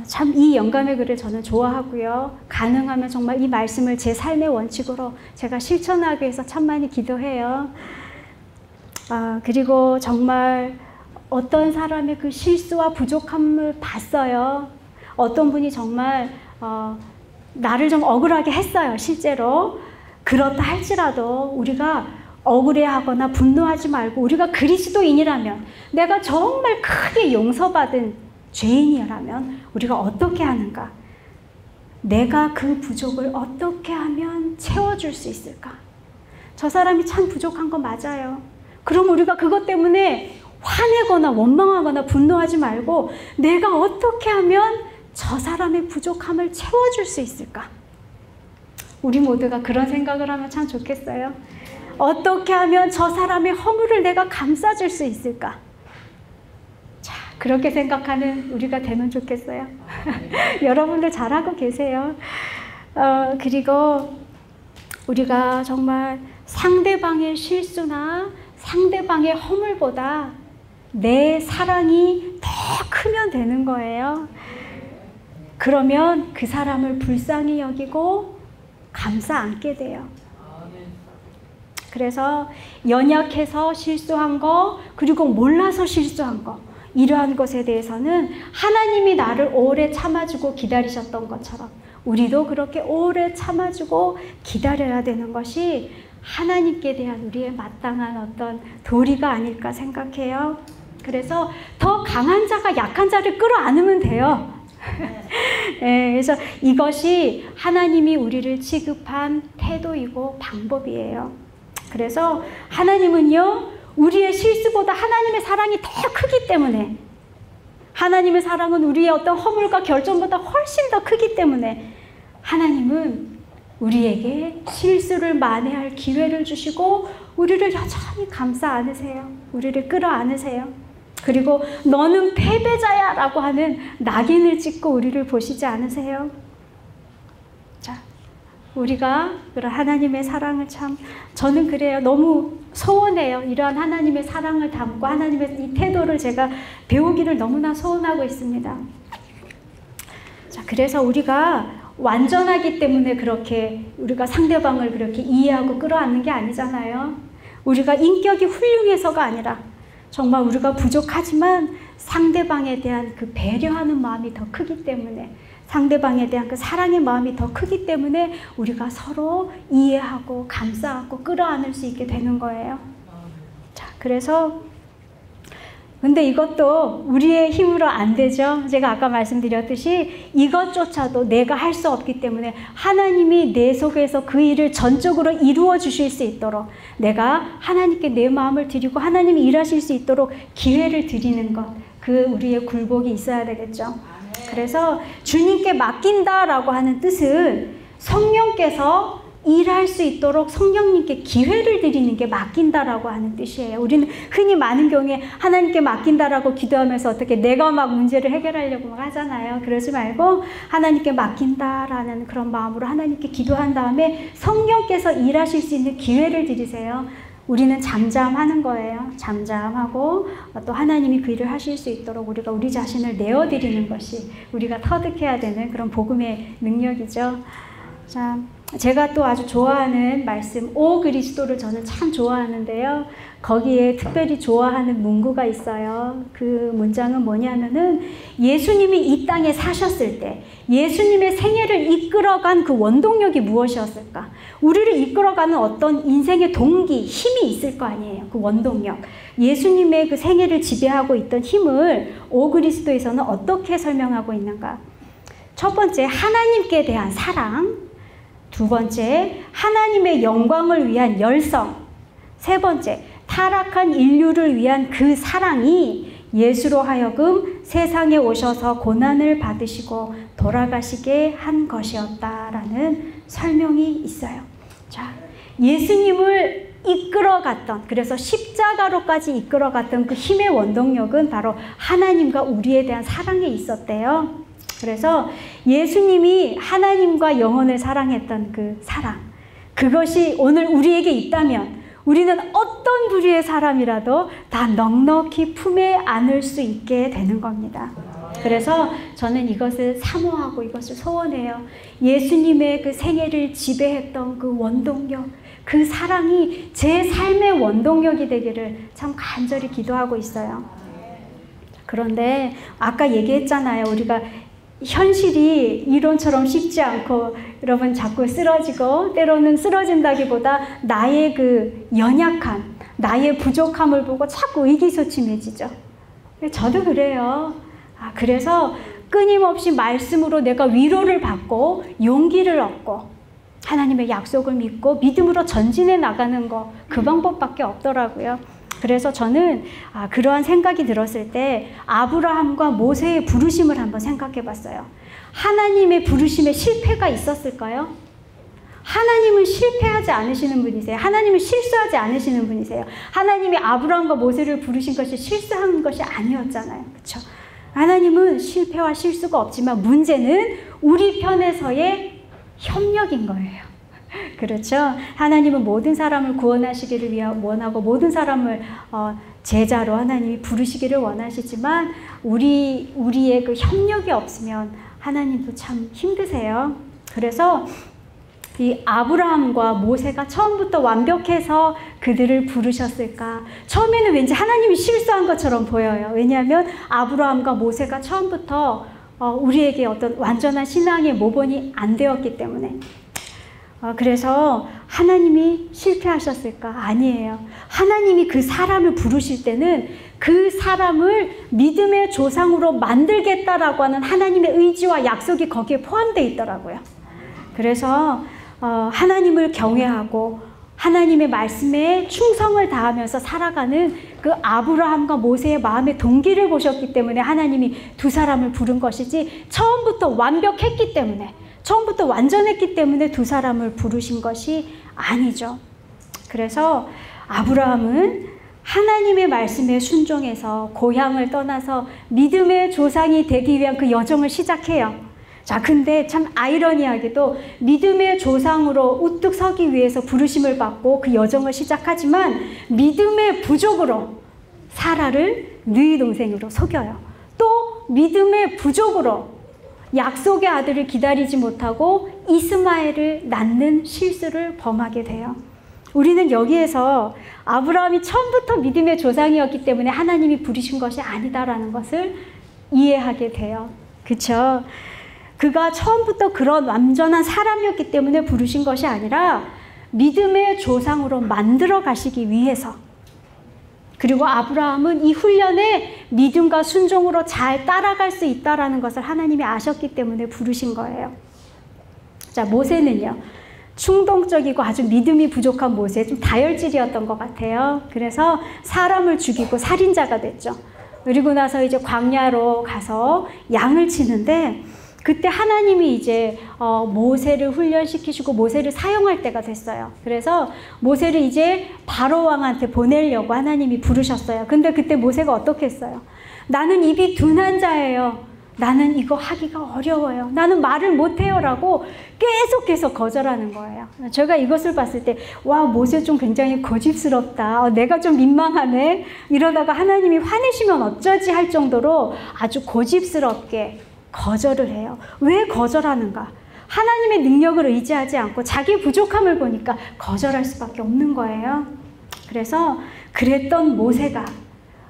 참 이 영감의 글을 저는 좋아하고요. 가능하면 정말 이 말씀을 제 삶의 원칙으로 제가 실천하기 위해서 참 많이 기도해요. 그리고 정말 어떤 사람의 그 실수와 부족함을 봤어요. 어떤 분이 정말 나를 좀 억울하게 했어요. 실제로. 그렇다 할지라도 우리가 억울해하거나 분노하지 말고 우리가 그리스도인이라면 내가 정말 크게 용서받은 죄인이라면 우리가 어떻게 하는가? 내가 그 부족을 어떻게 하면 채워줄 수 있을까? 저 사람이 참 부족한 거 맞아요. 그럼 우리가 그것 때문에 화내거나 원망하거나 분노하지 말고 내가 어떻게 하면 저 사람의 부족함을 채워줄 수 있을까? 우리 모두가 그런 생각을 하면 참 좋겠어요. 어떻게 하면 저 사람의 허물을 내가 감싸줄 수 있을까? 자, 그렇게 생각하는 우리가 되면 좋겠어요. 여러분들 잘하고 계세요. 그리고 우리가 정말 상대방의 실수나 상대방의 허물보다 내 사랑이 더 크면 되는 거예요. 그러면 그 사람을 불쌍히 여기고 감싸 안게 돼요. 그래서 연약해서 실수한 거, 그리고 몰라서 실수한 거, 이러한 것에 대해서는 하나님이 나를 오래 참아주고 기다리셨던 것처럼 우리도 그렇게 오래 참아주고 기다려야 되는 것이 하나님께 대한 우리의 마땅한 어떤 도리가 아닐까 생각해요. 그래서 더 강한 자가 약한 자를 끌어안으면 돼요. 네, 그래서 이것이 하나님이 우리를 취급한 태도이고 방법이에요. 그래서 하나님은요, 우리의 실수보다 하나님의 사랑이 더 크기 때문에, 하나님의 사랑은 우리의 어떤 허물과 결점보다 훨씬 더 크기 때문에 하나님은 우리에게 실수를 만회할 기회를 주시고 우리를 여전히 감싸 안으세요. 우리를 끌어안으세요. 그리고 너는 패배자야 라고 하는 낙인을 찍고 우리를 보시지 않으세요? 자, 우리가 그런 하나님의 사랑을 참, 저는 그래요. 너무 소원해요. 이러한 하나님의 사랑을 담고 하나님의 이 태도를 제가 배우기를 너무나 소원하고 있습니다. 자, 그래서 우리가 완전하기 때문에 그렇게 우리가 상대방을 그렇게 이해하고 끌어안는 게 아니잖아요. 우리가 인격이 훌륭해서가 아니라 정말 우리가 부족하지만 상대방에 대한 그 배려하는 마음이 더 크기 때문에, 상대방에 대한 그 사랑의 마음이 더 크기 때문에 우리가 서로 이해하고 감싸고 끌어안을 수 있게 되는 거예요. 자, 그래서 근데 이것도 우리의 힘으로 안 되죠. 제가 아까 말씀드렸듯이 이것조차도 내가 할 수 없기 때문에 하나님이 내 속에서 그 일을 전적으로 이루어 주실 수 있도록 내가 하나님께 내 마음을 드리고 하나님이 일하실 수 있도록 기회를 드리는 것, 그 우리의 굴복이 있어야 되겠죠. 그래서 주님께 맡긴다라고 하는 뜻은 성령께서 일할 수 있도록 성령님께 기회를 드리는 게 맡긴다라고 하는 뜻이에요. 우리는 흔히 많은 경우에 하나님께 맡긴다라고 기도하면서 어떻게 내가 막 문제를 해결하려고 막 하잖아요. 그러지 말고 하나님께 맡긴다라는 그런 마음으로 하나님께 기도한 다음에 성령께서 일하실 수 있는 기회를 드리세요. 우리는 잠잠하는 거예요. 잠잠하고 또 하나님이 그 일을 하실 수 있도록 우리가 우리 자신을 내어드리는 것이 우리가 터득해야 되는 그런 복음의 능력이죠. 자, 제가 또 아주 좋아하는 말씀, 오 그리스도를 저는 참 좋아하는데요. 거기에 특별히 좋아하는 문구가 있어요. 그 문장은 뭐냐면은 예수님이 이 땅에 사셨을 때 예수님의 생애를 이끌어간 그 원동력이 무엇이었을까? 우리를 이끌어가는 어떤 인생의 동기, 힘이 있을 거 아니에요. 그 원동력. 예수님의 그 생애를 지배하고 있던 힘을 오 그리스도에서는 어떻게 설명하고 있는가? 첫 번째, 하나님께 대한 사랑. 두 번째, 하나님의 영광을 위한 열성. 세 번째, 타락한 인류를 위한 그 사랑이 예수로 하여금 세상에 오셔서 고난을 받으시고 돌아가시게 한 것이었다라는 설명이 있어요. 자, 예수님을 이끌어갔던, 그래서 십자가로까지 이끌어갔던 그 힘의 원동력은 바로 하나님과 우리에 대한 사랑에 있었대요. 그래서 예수님이 하나님과 영혼을 사랑했던 그 사랑, 그것이 오늘 우리에게 있다면 우리는 어떤 부류의 사람이라도 다 넉넉히 품에 안을 수 있게 되는 겁니다. 그래서 저는 이것을 사모하고 이것을 소원해요. 예수님의 그 생애를 지배했던 그 원동력, 그 사랑이 제 삶의 원동력이 되기를 참 간절히 기도하고 있어요. 그런데 아까 얘기했잖아요. 우리가 현실이 이론처럼 쉽지 않고 여러분 자꾸 쓰러지고 때로는 쓰러진다기보다 나의 그 연약함, 나의 부족함을 보고 자꾸 의기소침해지죠. 저도 그래요. 그래서 끊임없이 말씀으로 내가 위로를 받고 용기를 얻고 하나님의 약속을 믿고 믿음으로 전진해 나가는 거, 그 방법밖에 없더라고요. 그래서 저는 그러한 생각이 들었을 때 아브라함과 모세의 부르심을 한번 생각해 봤어요. 하나님의 부르심에 실패가 있었을까요? 하나님은 실패하지 않으시는 분이세요. 하나님은 실수하지 않으시는 분이세요. 하나님이 아브라함과 모세를 부르신 것이 실수한 것이 아니었잖아요. 그렇죠? 하나님은 실패와 실수가 없지만 문제는 우리 편에서의 협력인 거예요. 그렇죠? 하나님은 모든 사람을 구원하시기를 원하고 모든 사람을 제자로 하나님이 부르시기를 원하시지만 우리의 그 협력이 없으면 하나님도 참 힘드세요. 그래서 이 아브라함과 모세가 처음부터 완벽해서 그들을 부르셨을까? 처음에는 왠지 하나님이 실수한 것처럼 보여요. 왜냐하면 아브라함과 모세가 처음부터 우리에게 어떤 완전한 신앙의 모본이 안 되었기 때문에. 그래서 하나님이 실패하셨을까? 아니에요. 하나님이 그 사람을 부르실 때는 그 사람을 믿음의 조상으로 만들겠다라고 하는 하나님의 의지와 약속이 거기에 포함되어 있더라고요. 그래서 하나님을 경외하고 하나님의 말씀에 충성을 다하면서 살아가는 그 아브라함과 모세의 마음의 동기를 보셨기 때문에 하나님이 두 사람을 부른 것이지, 처음부터 완벽했기 때문에, 처음부터 완전했기 때문에 두 사람을 부르신 것이 아니죠. 그래서 아브라함은 하나님의 말씀에 순종해서 고향을 떠나서 믿음의 조상이 되기 위한 그 여정을 시작해요. 자, 근데 참 아이러니하게도 믿음의 조상으로 우뚝 서기 위해서 부르심을 받고 그 여정을 시작하지만 믿음의 부족으로 사라를 너희 동생으로 속여요. 또 믿음의 부족으로 약속의 아들을 기다리지 못하고 이스마엘을 낳는 실수를 범하게 돼요. 우리는 여기에서 아브라함이 처음부터 믿음의 조상이었기 때문에 하나님이 부르신 것이 아니다라는 것을 이해하게 돼요. 그렇죠? 그가 처음부터 그런 완전한 사람이었기 때문에 부르신 것이 아니라 믿음의 조상으로 만들어 가시기 위해서, 그리고 아브라함은 이 훈련에 믿음과 순종으로 잘 따라갈 수 있다라는 것을 하나님이 아셨기 때문에 부르신 거예요. 자, 모세는요, 충동적이고 아주 믿음이 부족한 모세, 좀 다혈질이었던 것 같아요. 그래서 사람을 죽이고 살인자가 됐죠. 그리고 나서 이제 광야로 가서 양을 치는데, 그때 하나님이 이제 모세를 훈련시키시고 모세를 사용할 때가 됐어요. 그래서 모세를 이제 바로 왕한테 보내려고 하나님이 부르셨어요. 근데 그때 모세가 어떻게 했어요? 나는 입이 둔한 자예요. 나는 이거 하기가 어려워요. 나는 말을 못해요. 라고 계속 거절하는 거예요. 제가 이것을 봤을 때, 와, 모세 좀 굉장히 고집스럽다. 내가 좀 민망하네. 이러다가 하나님이 화내시면 어쩌지 할 정도로 아주 고집스럽게 거절을 해요. 왜 거절하는가? 하나님의 능력을 의지하지 않고 자기 부족함을 보니까 거절할 수밖에 없는 거예요. 그래서 그랬던 모세가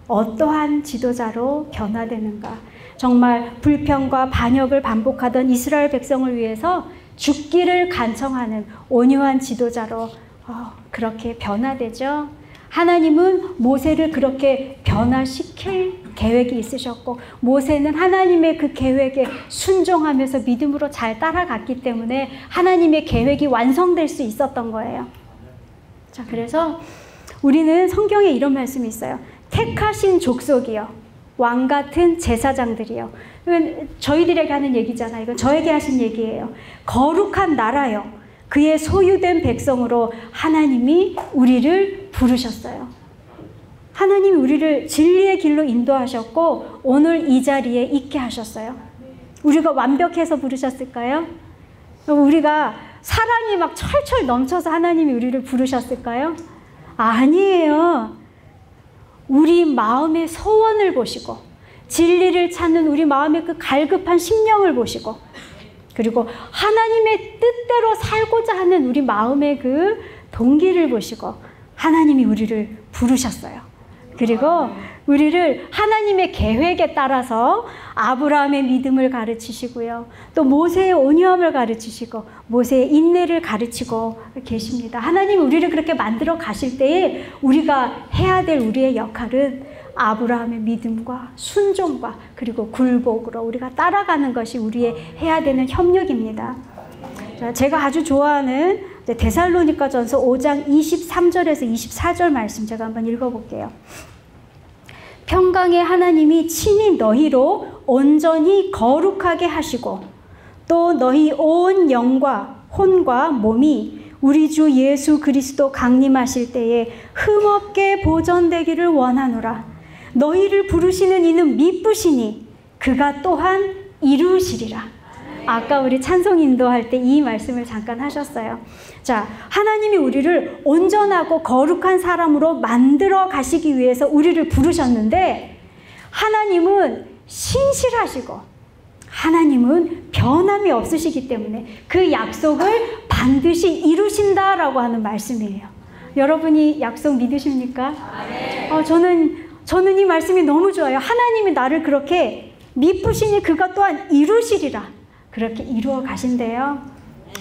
어떠한 지도자로 변화되는가? 정말 불평과 반역을 반복하던 이스라엘 백성을 위해서 죽기를 간청하는 온유한 지도자로 그렇게 변화되죠. 하나님은 모세를 그렇게 변화시킬 계획이 있으셨고, 모세는 하나님의 그 계획에 순종하면서 믿음으로 잘 따라갔기 때문에 하나님의 계획이 완성될 수 있었던 거예요. 자, 그래서 우리는 성경에 이런 말씀이 있어요. 택하신 족속이요, 왕 같은 제사장들이요. 이건 저희들에게 하는 얘기잖아요. 이건 저에게 하신 얘기예요. 거룩한 나라요, 그의 소유된 백성으로 하나님이 우리를 부르셨어요. 하나님이 우리를 진리의 길로 인도하셨고 오늘 이 자리에 있게 하셨어요. 우리가 완벽해서 부르셨을까요? 우리가 사랑이 막 철철 넘쳐서 하나님이 우리를 부르셨을까요? 아니에요. 우리 마음의 소원을 보시고 진리를 찾는 우리 마음의 그 갈급한 심령을 보시고, 그리고 하나님의 뜻대로 살고자 하는 우리 마음의 그 동기를 보시고 하나님이 우리를 부르셨어요. 그리고 우리를 하나님의 계획에 따라서 아브라함의 믿음을 가르치시고요, 또 모세의 온유함을 가르치시고 모세의 인내를 가르치고 계십니다. 하나님이 우리를 그렇게 만들어 가실 때에 우리가 해야 될 우리의 역할은 아브라함의 믿음과 순종과 그리고 굴복으로 우리가 따라가는 것이 우리의 해야 되는 협력입니다. 제가 아주 좋아하는 데살로니가전서 5장 23절에서 24절 말씀 제가 한번 읽어볼게요. 평강의 하나님이 친히 너희로 온전히 거룩하게 하시고 또 너희 온 영과 혼과 몸이 우리 주 예수 그리스도 강림하실 때에 흠없게 보존되기를 원하노라. 너희를 부르시는 이는 미쁘시니 그가 또한 이루시리라. 아까 우리 찬송 인도할 때 이 말씀을 잠깐 하셨어요. 자, 하나님이 우리를 온전하고 거룩한 사람으로 만들어 가시기 위해서 우리를 부르셨는데, 하나님은 신실하시고 하나님은 변함이 없으시기 때문에 그 약속을 반드시 이루신다라고 하는 말씀이에요. 여러분이 약속 믿으십니까? 저는 이 말씀이 너무 좋아요. 하나님이 나를 그렇게 미쁘시니 그가 또한 이루시리라. 그렇게 이루어 가신대요.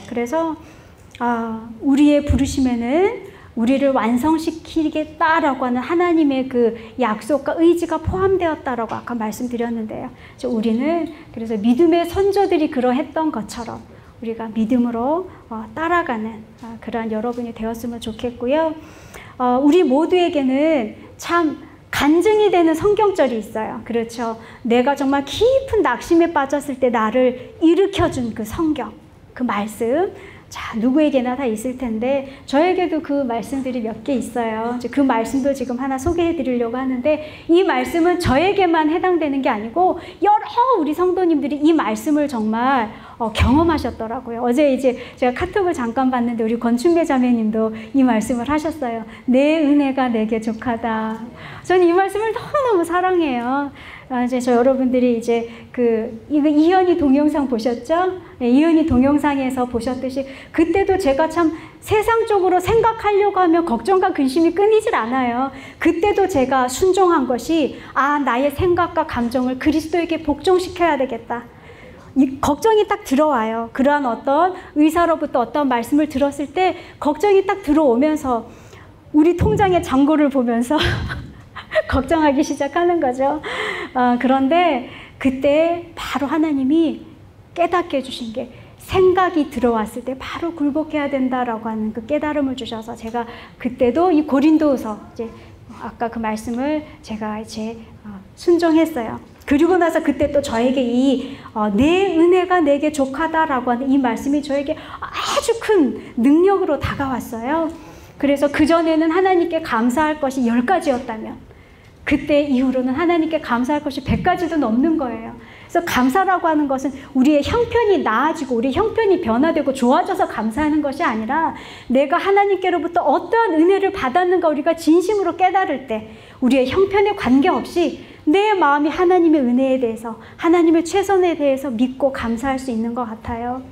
그래서 우리의 부르심에는 우리를 완성시키겠다라고 하는 하나님의 그 약속과 의지가 포함되었다라고 아까 말씀드렸는데요. 우리는 그래서 믿음의 선조들이 그러했던 것처럼 우리가 믿음으로 따라가는 그러한 여러분이 되었으면 좋겠고요. 우리 모두에게는 참 간증이 되는 성경절이 있어요. 그렇죠. 내가 정말 깊은 낙심에 빠졌을 때 나를 일으켜준 그 성경, 그 말씀. 자, 누구에게나 다 있을 텐데 저에게도 그 말씀들이 몇 개 있어요. 그 말씀도 지금 하나 소개해 드리려고 하는데 이 말씀은 저에게만 해당되는 게 아니고 여러 우리 성도님들이 이 말씀을 정말 경험하셨더라고요. 어제 이제 제가 카톡을 잠깐 봤는데 우리 권춘배 자매님도 이 말씀을 하셨어요. 내 은혜가 내게 족하다. 저는 이 말씀을 너무너무 사랑해요. 이제 저 여러분들이 이제 이거 이현이 동영상 보셨죠? 네, 이현이 동영상에서 보셨듯이 그때도 제가 참 세상적으로 생각하려고 하면 걱정과 근심이 끊이질 않아요. 그때도 제가 순종한 것이 나의 생각과 감정을 그리스도에게 복종시켜야 되겠다. 이 걱정이 딱 들어와요. 그러한 어떤 의사로부터 어떤 말씀을 들었을 때 걱정이 딱 들어오면서 우리 통장의 잔고를 보면서 걱정하기 시작하는 거죠. 그런데 그때 바로 하나님이 깨닫게 해주신 게 생각이 들어왔을 때 바로 굴복해야 된다라고 하는 그 깨달음을 주셔서 제가 그때도 이 고린도후서 이제 아까 그 말씀을 제가 이제 순종했어요. 그리고 나서 그때 또 저에게 내 은혜가 내게 족하다라고 하는 이 말씀이 저에게 아주 큰 능력으로 다가왔어요. 그래서 그전에는 하나님께 감사할 것이 10가지였다면 그때 이후로는 하나님께 감사할 것이 100가지도 넘는 거예요. 그래서 감사라고 하는 것은 우리의 형편이 나아지고 우리의 형편이 변화되고 좋아져서 감사하는 것이 아니라 내가 하나님께로부터 어떠한 은혜를 받았는가 우리가 진심으로 깨달을 때 우리의 형편에 관계없이 내 마음이 하나님의 은혜에 대해서 하나님의 최선에 대해서 믿고 감사할 수 있는 것 같아요.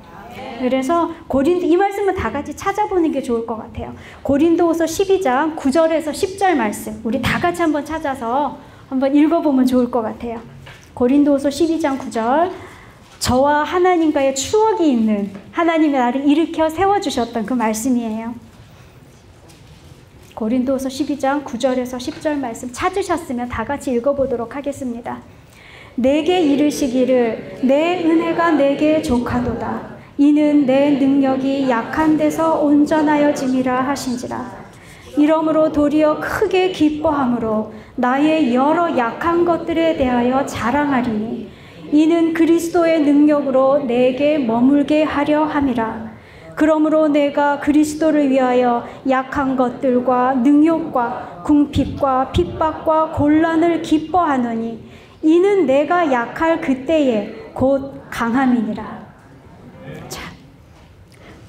그래서 이 말씀은 다 같이 찾아보는 게 좋을 것 같아요. 고린도후서 12장 9절에서 10절 말씀 우리 다 같이 한번 찾아서 한번 읽어보면 좋을 것 같아요. 고린도후서 12장 9절 저와 하나님과의 추억이 있는 하나님이 나를 일으켜 세워주셨던 그 말씀이에요. 고린도후서 12장 9절에서 10절 말씀 찾으셨으면 다 같이 읽어보도록 하겠습니다. 내게 이르시기를 내 은혜가 내게 족하도다. 이는 내 능력이 약한 데서 온전하여짐이라 하신지라. 이러므로 도리어 크게 기뻐함으로 나의 여러 약한 것들에 대하여 자랑하리니 이는 그리스도의 능력으로 내게 머물게 하려 함이라. 그러므로 내가 그리스도를 위하여 약한 것들과 능욕과 궁핍과 핍박과 곤란을 기뻐하노니 이는 내가 약할 그때에 곧 강함이니라. 자,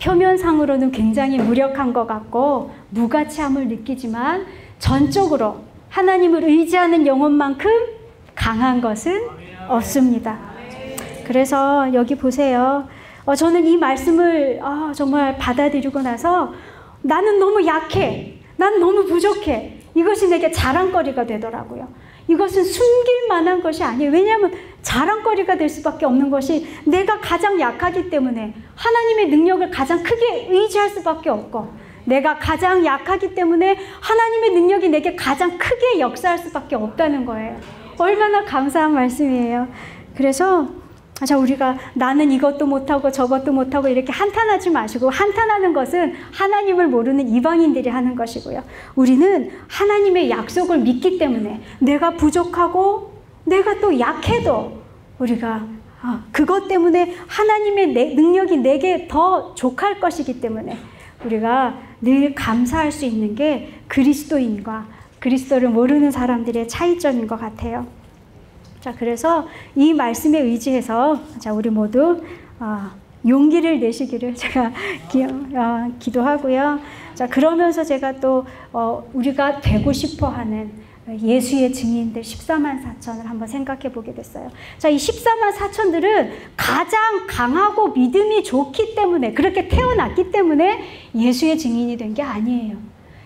표면상으로는 굉장히 무력한 것 같고 무가치함을 느끼지만 전적으로 하나님을 의지하는 영혼만큼 강한 것은 없습니다. 그래서 여기 보세요. 저는 이 말씀을 정말 받아들이고 나서 나는 너무 약해. 난 너무 부족해. 이것이 내게 자랑거리가 되더라고요. 이것은 숨길 만한 것이 아니에요. 왜냐하면 자랑거리가 될 수밖에 없는 것이 내가 가장 약하기 때문에 하나님의 능력을 가장 크게 의지할 수밖에 없고 내가 가장 약하기 때문에 하나님의 능력이 내게 가장 크게 역사할 수밖에 없다는 거예요. 얼마나 감사한 말씀이에요. 그래서 우리가 나는 이것도 못하고 저것도 못하고 이렇게 한탄하지 마시고 한탄하는 것은 하나님을 모르는 이방인들이 하는 것이고요. 우리는 하나님의 약속을 믿기 때문에 내가 부족하고 내가 또 약해도 우리가 그것 때문에 하나님의 능력이 내게 더 족할 것이기 때문에 우리가 늘 감사할 수 있는 게 그리스도인과 그리스도를 모르는 사람들의 차이점인 것 같아요. 자, 그래서 이 말씀에 의지해서 우리 모두 용기를 내시기를 제가 기도하고요. 자, 그러면서 제가 또 우리가 되고 싶어하는 예수의 증인들 14만 4천을 한번 생각해 보게 됐어요. 자, 이 14만 4천들은 가장 강하고 믿음이 좋기 때문에, 그렇게 태어났기 때문에 예수의 증인이 된 게 아니에요.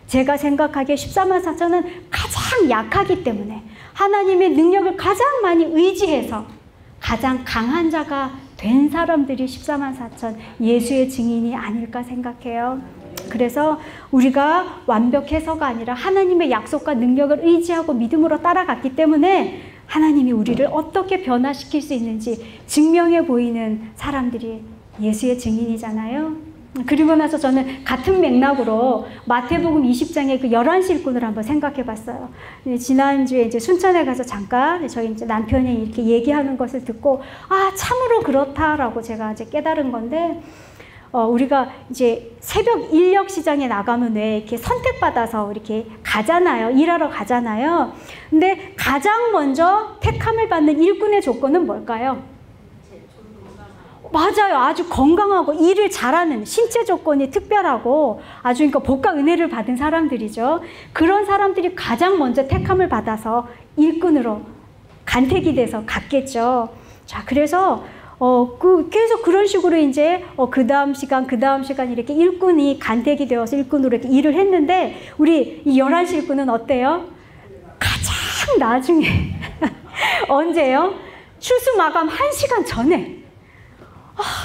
제가 생각하기에 14만 4천은 가장 약하기 때문에 하나님의 능력을 가장 많이 의지해서 가장 강한 자가 된 사람들이 14만 4천 예수의 증인이 아닐까 생각해요. 그래서 우리가 완벽해서가 아니라 하나님의 약속과 능력을 의지하고 믿음으로 따라갔기 때문에 하나님이 우리를 어떻게 변화시킬 수 있는지 증명해 보이는 사람들이 예수의 증인이잖아요. 그리고 나서 저는 같은 맥락으로 마태복음 20장의 그 11시 일꾼을 한번 생각해 봤어요. 지난주에 이제 순천에 가서 잠깐 저희 이제 남편이 이렇게 얘기하는 것을 듣고, 아, 참으로 그렇다라고 제가 이제 깨달은 건데, 우리가 이제 새벽 인력 시장에 나가면 왜 이렇게 선택받아서 이렇게 가잖아요. 일하러 가잖아요. 근데 가장 먼저 택함을 받는 일꾼의 조건은 뭘까요? 맞아요. 아주 건강하고 일을 잘하는 신체 조건이 특별하고 아주 그러니까 복과 은혜를 받은 사람들이죠. 그런 사람들이 가장 먼저 택함을 받아서 일꾼으로 간택이 돼서 갔겠죠. 자, 그래서 계속 그런 식으로 이제 그 다음 시간 이렇게 일꾼이 간택이 되어서 일꾼으로 이렇게 일을 했는데, 우리 이 11시 일꾼은 어때요? 가장 나중에 언제요? 추수 마감 1시간 전에.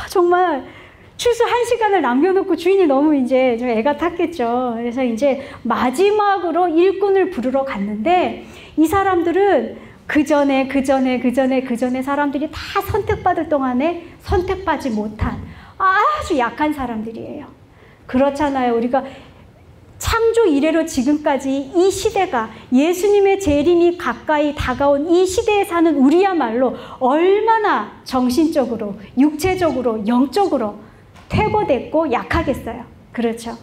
정말 추수 1시간을 남겨놓고 주인이 너무 이제 좀 애가 탔겠죠. 그래서 이제 마지막으로 일꾼을 부르러 갔는데, 이 사람들은 그 전에 사람들이 다 선택받을 동안에 선택받지 못한 아주 약한 사람들이에요. 그렇잖아요. 우리가 창조 이래로 지금까지 이 시대가 예수님의 재림이 가까이 다가온 이 시대에 사는 우리야말로 얼마나 정신적으로, 육체적으로, 영적으로 퇴보됐고 약하겠어요. 그렇죠.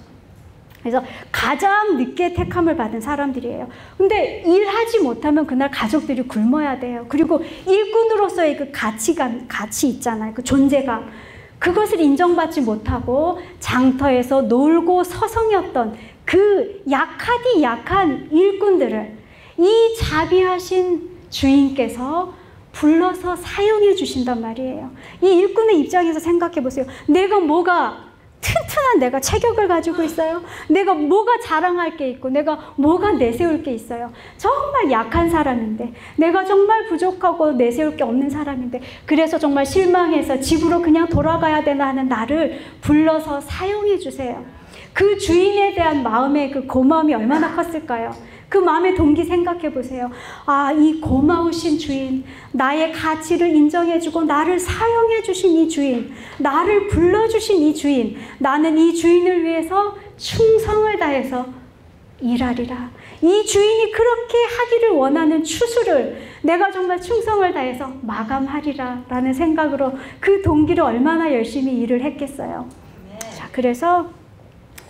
그래서 가장 늦게 택함을 받은 사람들이에요. 근데 일하지 못하면 그날 가족들이 굶어야 돼요. 그리고 일꾼으로서의 그 가치 있잖아요. 그 존재감. 그것을 인정받지 못하고 장터에서 놀고 서성였던 그 약하디 약한 일꾼들을 이 자비하신 주인께서 불러서 사용해 주신단 말이에요. 이 일꾼의 입장에서 생각해 보세요. 내가 뭐가 튼튼한 내가 체격을 가지고 있어요. 내가 뭐가 자랑할 게 있고 내가 뭐가 내세울 게 있어요. 정말 약한 사람인데, 내가 정말 부족하고 내세울 게 없는 사람인데, 그래서 정말 실망해서 집으로 그냥 돌아가야 되나 하는 나를 불러서 사용해 주세요. 그 주인에 대한 마음의 그 고마움이 얼마나 컸을까요? 그 마음의 동기 생각해 보세요. 아, 이 고마우신 주인, 나의 가치를 인정해주고 나를 사용해 주신 이 주인, 나를 불러주신 이 주인, 나는 이 주인을 위해서 충성을 다해서 일하리라. 이 주인이 그렇게 하기를 원하는 추수를 내가 정말 충성을 다해서 마감하리라 라는 생각으로 그 동기로 얼마나 열심히 일을 했겠어요. 자, 그래서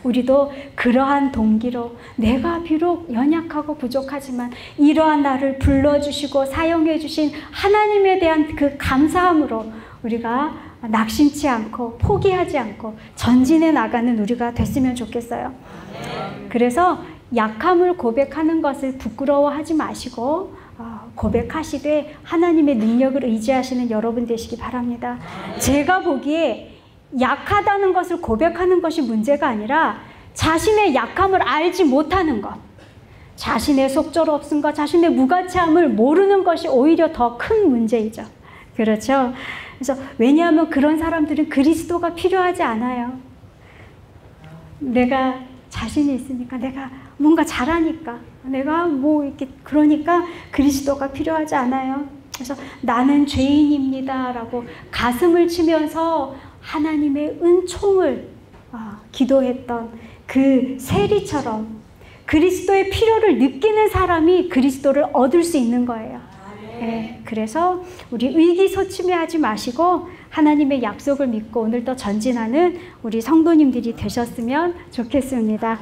우리도 그러한 동기로 내가 비록 연약하고 부족하지만 이러한 나를 불러주시고 사용해 주신 하나님에 대한 그 감사함으로 우리가 낙심치 않고 포기하지 않고 전진해 나가는 우리가 됐으면 좋겠어요. 그래서 약함을 고백하는 것을 부끄러워하지 마시고 고백하시되 하나님의 능력을 의지하시는 여러분 되시기 바랍니다. 제가 보기에 약하다는 것을 고백하는 것이 문제가 아니라 자신의 약함을 알지 못하는 것, 자신의 속절없음과 자신의 무가치함을 모르는 것이 오히려 더 큰 문제이죠. 그렇죠? 그래서 왜냐하면 그런 사람들은 그리스도가 필요하지 않아요. 내가 자신이 있으니까, 내가 뭔가 잘하니까, 내가 뭐 이렇게 그러니까 그리스도가 필요하지 않아요. 그래서 나는 죄인입니다 라고 가슴을 치면서 하나님의 은총을 기도했던 그 세리처럼 그리스도의 필요를 느끼는 사람이 그리스도를 얻을 수 있는 거예요. 네, 그래서 우리 의기소침해하지 마시고 하나님의 약속을 믿고 오늘도 전진하는 우리 성도님들이 되셨으면 좋겠습니다.